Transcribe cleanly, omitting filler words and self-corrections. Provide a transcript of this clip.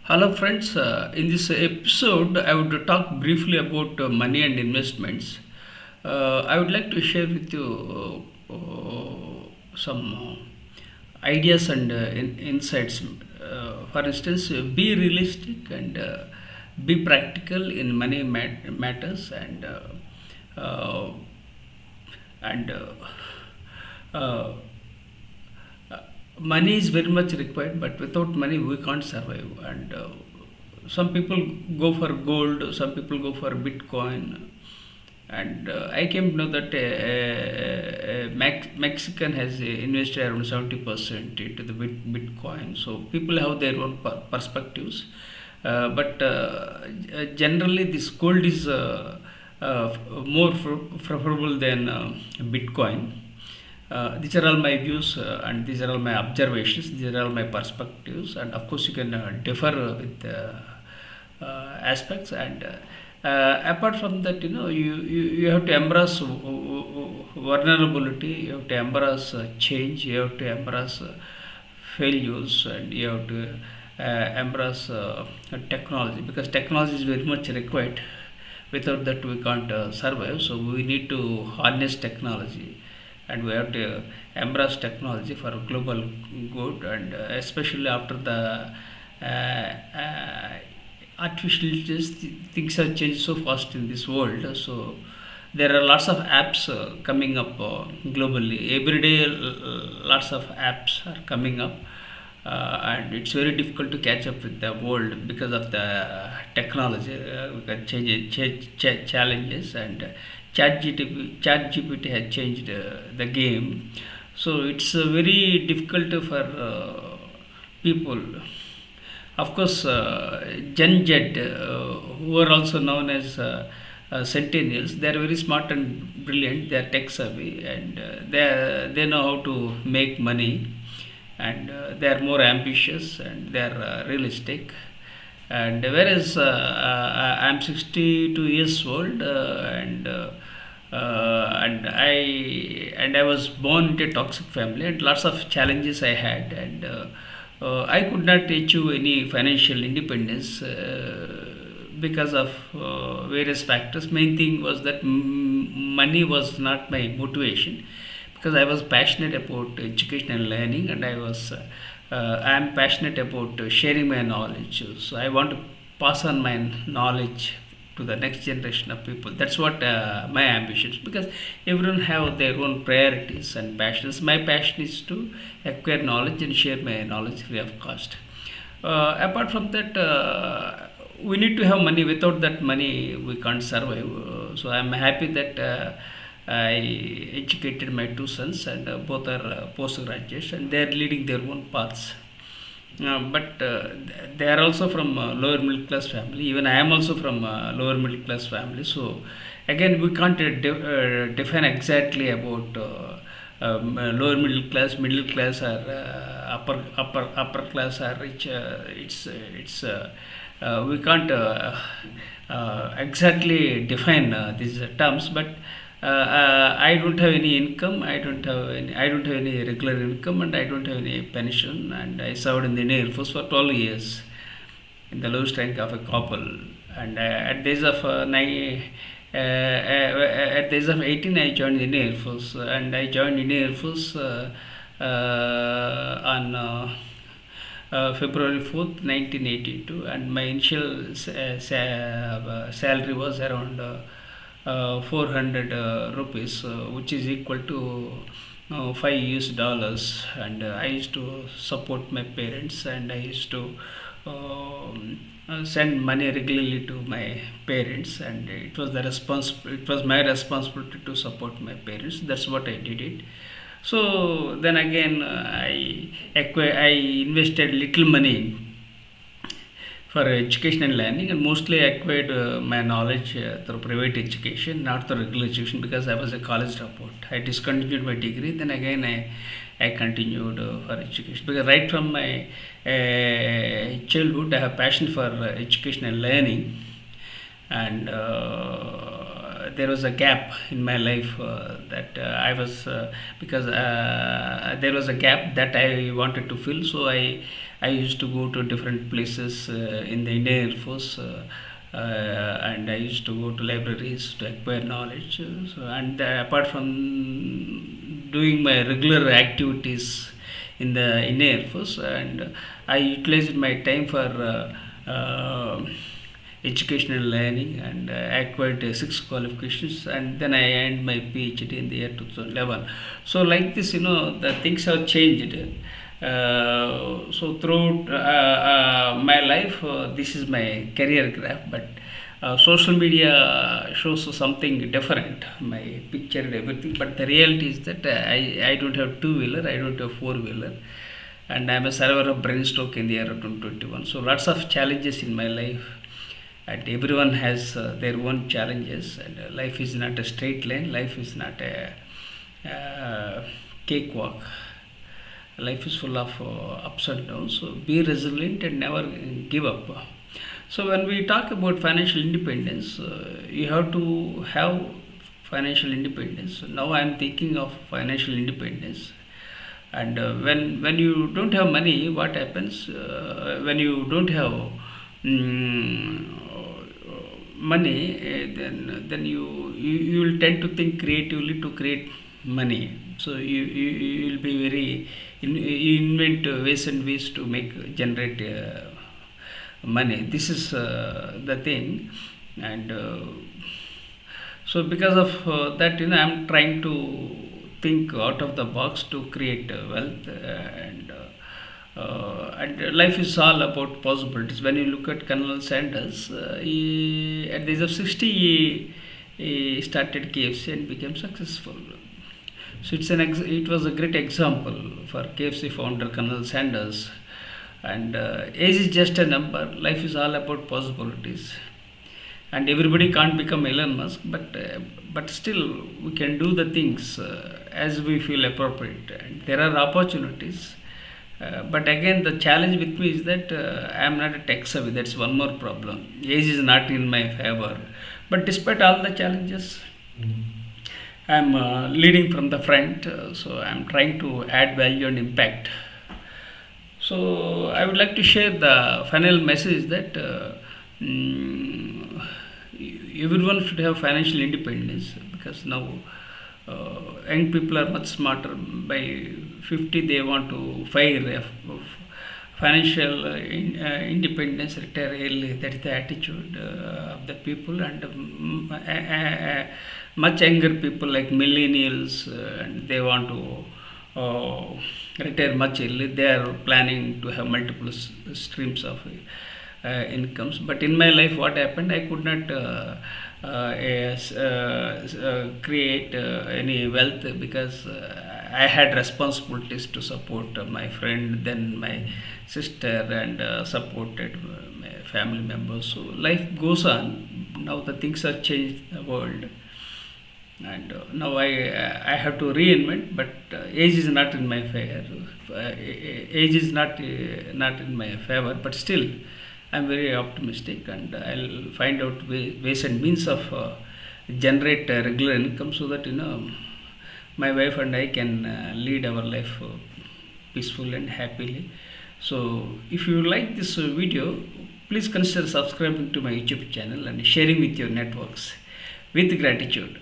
Hello, friends. In this episode, I would talk briefly about money and investments. I would like to share with you some ideas and insights. For instance, be realistic and be practical in money matters, uh, and money is very much required, but without money we can't survive. And some people go for gold, some people go for Bitcoin. And I came to know that Mexican has invested around 70% into the Bitcoin. So people have their own perspectives. But generally, this gold is more preferable than Bitcoin. These are all my views and these are all my observations. These are all my perspectives, and of course, you can differ with aspects. And apart from that, you have to embrace vulnerability. You have to embrace change. You have to embrace failures, and you have to embrace technology, because technology is very much required. Without that, we can't survive. So we need to harness technology, and we have to embrace technology for global good. And especially after the artificial intelligence, things have changed so fast in this world. So there are lots of apps coming up globally. Every day, lots of apps are coming up, and it's very difficult to catch up with the world because of the technology. We got challenges, and chat GPT has changed the game. So it's very difficult for people. Of course, Gen Z, who are also known as centennials, they are very smart and brilliant. They are tech savvy, and they know how to make money, and they are more ambitious, and they are realistic. And whereas I'm 62 years old, and I was born into a toxic family, and lots of challenges I had. And I could not achieve any financial independence because of various factors. Main thing was that money was not my motivation, because I was passionate about education and learning, and I am passionate about sharing my knowledge. So I want to pass on my knowledge to the next generation of people. That's what my ambitions, because everyone have their own priorities and passions. My passion is to acquire knowledge and share my knowledge free of cost. Apart from that, we need to have money. Without that money, we can't survive. So I'm happy that I educated my two sons, and both are postgraduates, and they are leading their own paths. But they are also from lower middle class family. Even I am also from lower middle class family. So again, we can't define exactly about lower middle class, or upper class, or rich. We can't exactly define these terms, but I don't have any income. I don't have any regular income, and I don't have any pension. And I served in the Indian Air Force for 12 years in the lowest rank of a corporal. And at the age of at the age of 18, I joined the Indian Air Force, and I joined Indian Air Force on February 4th, 1982, and my initial salary was around 400 rupees, which is equal to $5. And I used to support my parents, and I used to send money regularly to my parents, and it was my responsibility to support my parents. That's what I did it. So then again, I invested little money for education and learning, and mostly acquired my knowledge through private education, not through regular education, because I was a college dropout. I discontinued my degree, then again I continued for education, because right from my childhood I have passion for education and learning. And there was a gap in my life that I was because there was a gap that I wanted to fill. So I used to go to different places in the Indian Air Force, and I used to go to libraries to acquire knowledge. And apart from doing my regular activities in the Indian Air Force, and I utilized my time for educational learning, and acquired six qualifications, and then I earned my PhD in the year 2011. So like this, the things have changed. So throughout my life, this is my career graph, but social media shows something different, my picture and everything, but the reality is that I don't have two-wheeler, I don't have four-wheeler, and I'm a survivor of brain stroke in the year of 2021. So lots of challenges in my life, and everyone has their own challenges, and life is not a straight line, life is not a cakewalk. Life is full of ups and downs, so be resilient and never give up. So when we talk about financial independence, you have to have financial independence. Now I am thinking of financial independence, and when you don't have money, what happens? When you don't have money, then you will tend to think creatively to create money. So you will be very you invent ways and ways to make generate money. This is the thing, and so because of that, I'm trying to think out of the box to create wealth, and life is all about possibilities. When you look at Colonel Sanders, at the age of 60, he started KFC and became successful. So it was a great example for KFC founder Colonel Sanders. And age is just a number. Life is all about possibilities. And everybody can't become Elon Musk, but still we can do the things as we feel appropriate. And there are opportunities. But again, the challenge with me is that I am not a tech savvy. That's one more problem. Age is not in my favor. But despite all the challenges, I'm leading from the front. So I'm trying to add value and impact. So I would like to share the final message that everyone should have financial independence, because now young people are much smarter. By 50, they want to fire financial independence, retire early. That is the attitude of the people, and much younger people like millennials, and they want to retire much early. They are planning to have multiple streams of incomes. But in my life, what happened? I could not create any wealth, because I had responsibilities to support my friend, then my sister, and supported my family members. So life goes on. Now the things are changed, the world, and now I have to reinvent. But age is not in my favor. Age is not in my favor. But still, I'm very optimistic, and I'll find out ways and means of generate regular income, so that my wife and I can lead our life peacefully and happily. So if you like this video, please consider subscribing to my YouTube channel and sharing with your networks. With gratitude.